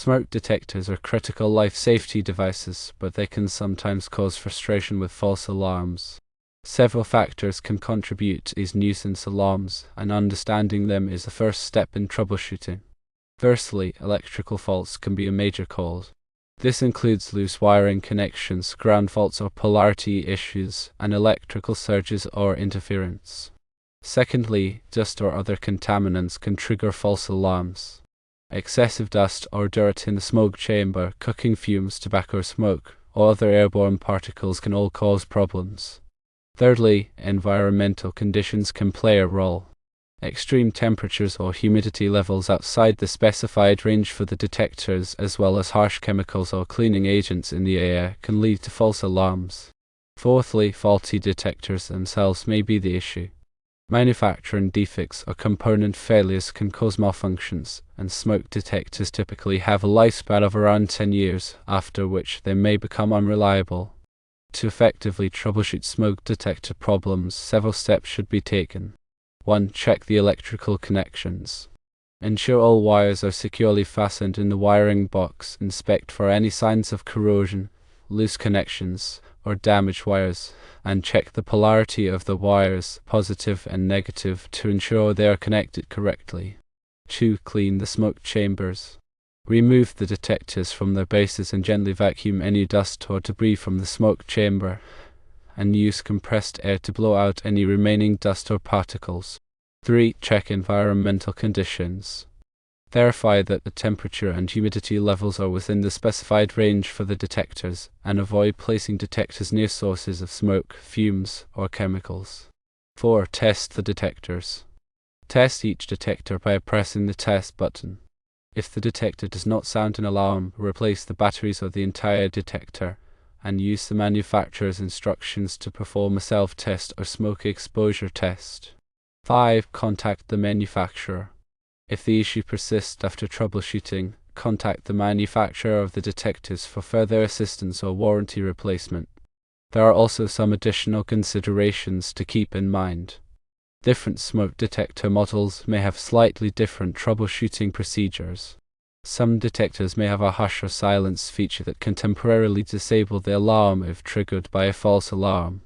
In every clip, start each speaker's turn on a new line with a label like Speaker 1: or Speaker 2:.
Speaker 1: Smoke detectors are critical life safety devices, but they can sometimes cause frustration with false alarms. Several factors can contribute to these nuisance alarms, and understanding them is the first step in troubleshooting. Firstly, electrical faults can be a major cause. This includes loose wiring connections, ground faults or polarity issues, and electrical surges or interference. Secondly, dust or other contaminants can trigger false alarms. Excessive dust or dirt in the smoke chamber, cooking fumes, tobacco smoke, or other airborne particles can all cause problems. Thirdly, environmental conditions can play a role. Extreme temperatures or humidity levels outside the specified range for the detectors, as well as harsh chemicals or cleaning agents in the air, can lead to false alarms. Fourthly, faulty detectors themselves may be the issue. Manufacturing defects or component failures can cause malfunctions, and smoke detectors typically have a lifespan of around 10 years, after which they may become unreliable. To effectively troubleshoot smoke detector problems, several steps should be taken. 1. Check the electrical connections. Ensure all wires are securely fastened in the wiring box. Inspect for any signs of corrosion, loose connections, or damaged wires, and check the polarity of the wires, positive and negative, to ensure they are connected correctly. 2. Clean the smoke chambers. Remove the detectors from their bases and gently vacuum any dust or debris from the smoke chamber, and use compressed air to blow out any remaining dust or particles. 3. Check environmental conditions. Verify that the temperature and humidity levels are within the specified range for the detectors, and avoid placing detectors near sources of smoke, fumes, or chemicals. 4. Test the detectors. Test each detector by pressing the test button. If the detector does not sound an alarm, replace the batteries of the entire detector, and use the manufacturer's instructions to perform a self-test or smoke exposure test. 5. Contact the manufacturer. If the issue persists after troubleshooting, contact the manufacturer of the detectors for further assistance or warranty replacement. There are also some additional considerations to keep in mind. Different smoke detector models may have slightly different troubleshooting procedures. Some detectors may have a hush or silence feature that can temporarily disable the alarm if triggered by a false alarm.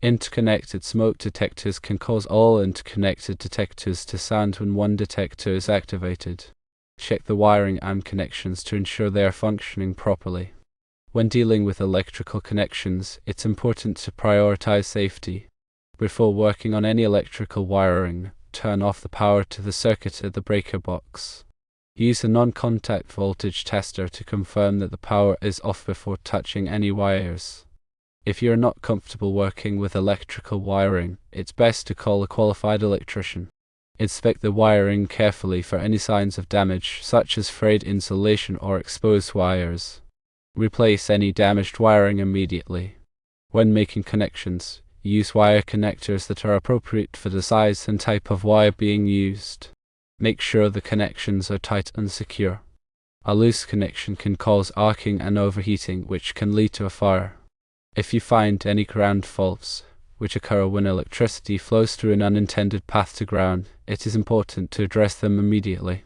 Speaker 1: Interconnected smoke detectors can cause all interconnected detectors to sound when one detector is activated. Check the wiring and connections to ensure they are functioning properly. When dealing with electrical connections, it's important to prioritize safety. Before working on any electrical wiring, turn off the power to the circuit at the breaker box. Use a non-contact voltage tester to confirm that the power is off before touching any wires. If you're not comfortable working with electrical wiring, it's best to call a qualified electrician. Inspect the wiring carefully for any signs of damage, such as frayed insulation or exposed wires. Replace any damaged wiring immediately. When making connections, use wire connectors that are appropriate for the size and type of wire being used. Make sure the connections are tight and secure. A loose connection can cause arcing and overheating, which can lead to a fire. If you find any ground faults, which occur when electricity flows through an unintended path to ground, it is important to address them immediately.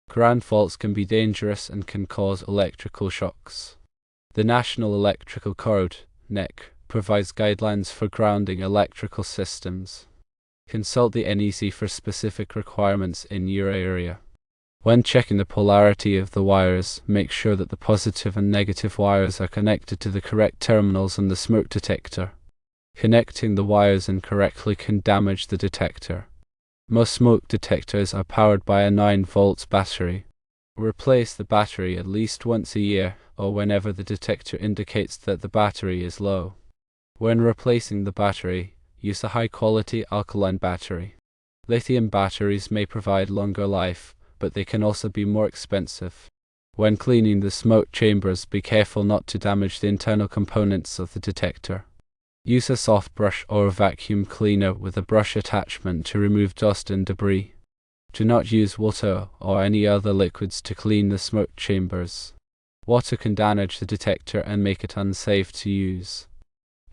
Speaker 1: Ground faults can be dangerous and can cause electrical shocks. The National Electrical Code, NEC, provides guidelines for grounding electrical systems. Consult the NEC for specific requirements in your area. When checking the polarity of the wires, make sure that the positive and negative wires are connected to the correct terminals on the smoke detector. Connecting the wires incorrectly can damage the detector. Most smoke detectors are powered by a 9-volt battery. Replace the battery at least once a year, or whenever the detector indicates that the battery is low. When replacing the battery, use a high-quality alkaline battery. Lithium batteries may provide longer life, but they can also be more expensive. When cleaning the smoke chambers, be careful not to damage the internal components of the detector. Use a soft brush or a vacuum cleaner with a brush attachment to remove dust and debris. Do not use water or any other liquids to clean the smoke chambers. Water can damage the detector and make it unsafe to use.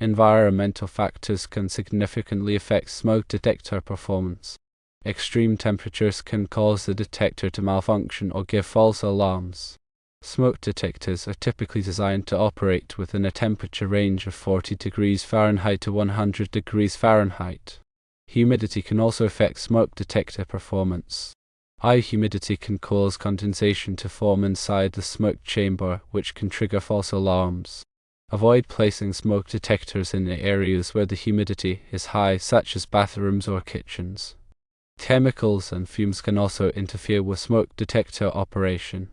Speaker 1: Environmental factors can significantly affect smoke detector performance. Extreme temperatures can cause the detector to malfunction or give false alarms. Smoke detectors are typically designed to operate within a temperature range of 40 degrees Fahrenheit to 100 degrees Fahrenheit. Humidity can also affect smoke detector performance. High humidity can cause condensation to form inside the smoke chamber, which can trigger false alarms. Avoid placing smoke detectors in areas where the humidity is high, such as bathrooms or kitchens. Chemicals and fumes can also interfere with smoke detector operation.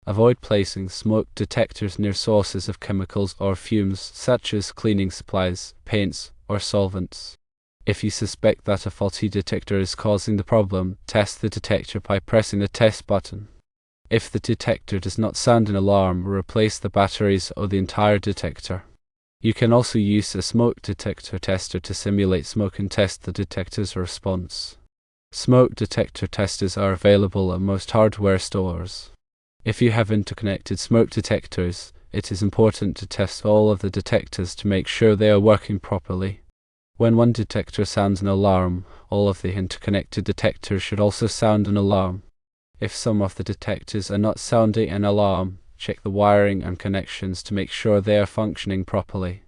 Speaker 1: Avoid placing smoke detectors near sources of chemicals or fumes, such as cleaning supplies, paints, or solvents. If you suspect that a faulty detector is causing the problem, test the detector by pressing the test button. If the detector does not sound an alarm, replace the batteries or the entire detector. You can also use a smoke detector tester to simulate smoke and test the detector's response. Smoke detector testers are available at most hardware stores. If you have interconnected smoke detectors, it is important to test all of the detectors to make sure they are working properly. When one detector sounds an alarm, all of the interconnected detectors should also sound an alarm. If some of the detectors are not sounding an alarm, check the wiring and connections to make sure they are functioning properly.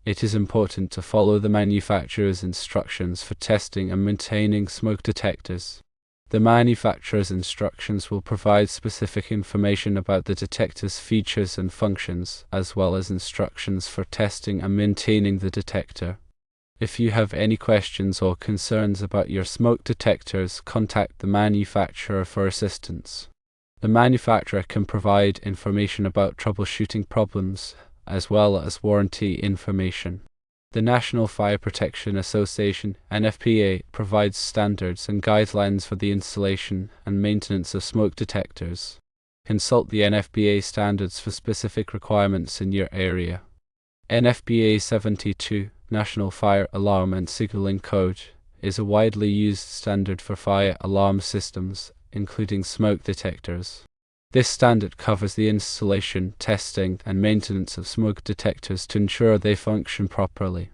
Speaker 1: It is important to follow the manufacturer's instructions for testing and maintaining smoke detectors. The manufacturer's instructions will provide specific information about the detector's features and functions, as well as instructions for testing and maintaining the detector. If you have any questions or concerns about your smoke detectors, contact the manufacturer for assistance. The manufacturer can provide information about troubleshooting problems, as well as warranty information. The National Fire Protection Association (NFPA) provides standards and guidelines for the installation and maintenance of smoke detectors. Consult the NFPA standards for specific requirements in your area. NFPA 72, National Fire Alarm and Signaling Code, is a widely used standard for fire alarm systems, including smoke detectors. This standard covers the installation, testing, and maintenance of smoke detectors to ensure they function properly.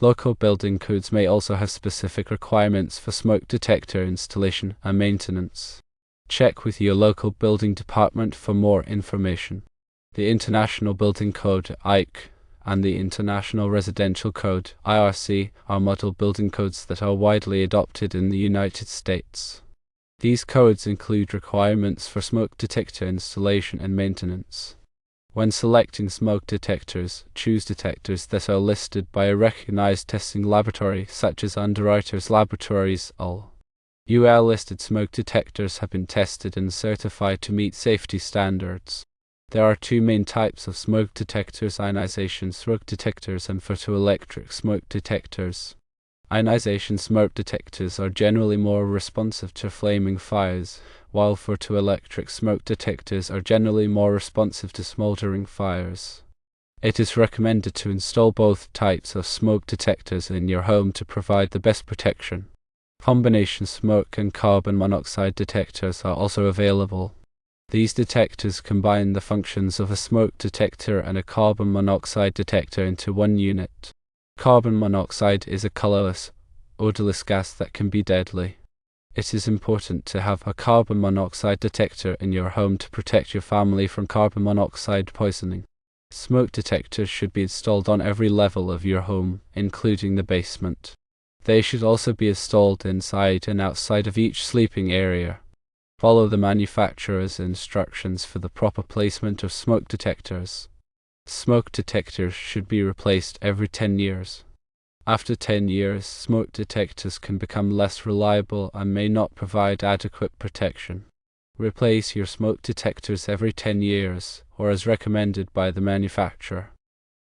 Speaker 1: Local building codes may also have specific requirements for smoke detector installation and maintenance. Check with your local building department for more information. The International Building Code (IC) and the International Residential Code (IRC) are model building codes that are widely adopted in the United States. These codes include requirements for smoke detector installation and maintenance. When selecting smoke detectors, choose detectors that are listed by a recognized testing laboratory such as Underwriters Laboratories UL. UL-listed smoke detectors have been tested and certified to meet safety standards. There are two main types of smoke detectors: ionization smoke detectors and photoelectric smoke detectors. Ionization smoke detectors are generally more responsive to flaming fires, while photoelectric smoke detectors are generally more responsive to smoldering fires. It is recommended to install both types of smoke detectors in your home to provide the best protection. Combination smoke and carbon monoxide detectors are also available. These detectors combine the functions of a smoke detector and a carbon monoxide detector into one unit. Carbon monoxide is a colorless, odorless gas that can be deadly. It is important to have a carbon monoxide detector in your home to protect your family from carbon monoxide poisoning. Smoke detectors should be installed on every level of your home, including the basement. They should also be installed inside and outside of each sleeping area. Follow the manufacturer's instructions for the proper placement of smoke detectors. Smoke detectors should be replaced every 10 years. After 10 years, smoke detectors can become less reliable and may not provide adequate protection. Replace your smoke detectors every 10 years, or as recommended by the manufacturer.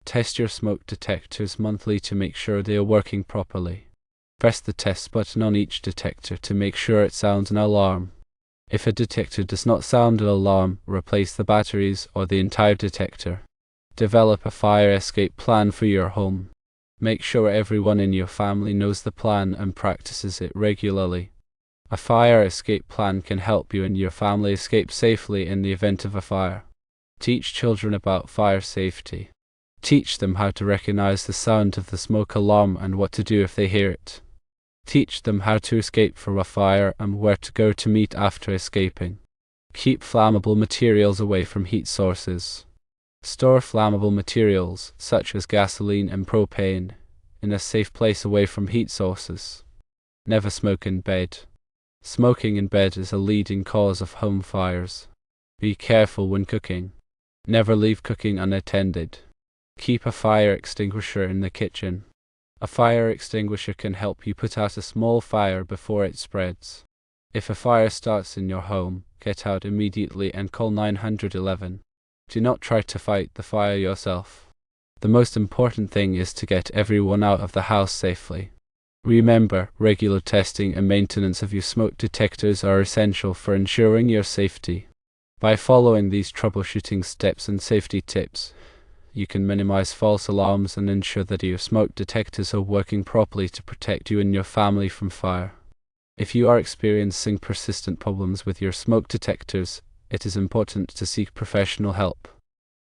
Speaker 1: Test your smoke detectors monthly to make sure they are working properly. Press the test button on each detector to make sure it sounds an alarm. If a detector does not sound an alarm, replace the batteries or the entire detector. Develop a fire escape plan for your home. Make sure everyone in your family knows the plan and practices it regularly. A fire escape plan can help you and your family escape safely in the event of a fire. Teach children about fire safety. Teach them how to recognize the sound of the smoke alarm and what to do if they hear it. Teach them how to escape from a fire and where to go to meet after escaping. Keep flammable materials away from heat sources. Store flammable materials, such as gasoline and propane, in a safe place away from heat sources. Never smoke in bed. Smoking in bed is a leading cause of home fires. Be careful when cooking. Never leave cooking unattended. Keep a fire extinguisher in the kitchen. A fire extinguisher can help you put out a small fire before it spreads. If a fire starts in your home, get out immediately and call 911. Do not try to fight the fire yourself. The most important thing is to get everyone out of the house safely. Remember, regular testing and maintenance of your smoke detectors are essential for ensuring your safety. By following these troubleshooting steps and safety tips, you can minimize false alarms and ensure that your smoke detectors are working properly to protect you and your family from fire. If you are experiencing persistent problems with your smoke detectors, it is important to seek professional help.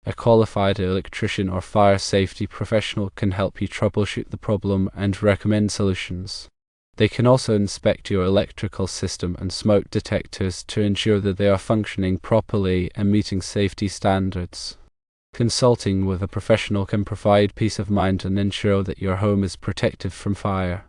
Speaker 1: A qualified electrician or fire safety professional can help you troubleshoot the problem and recommend solutions. They can also inspect your electrical system and smoke detectors to ensure that they are functioning properly and meeting safety standards. Consulting with a professional can provide peace of mind and ensure that your home is protected from fire.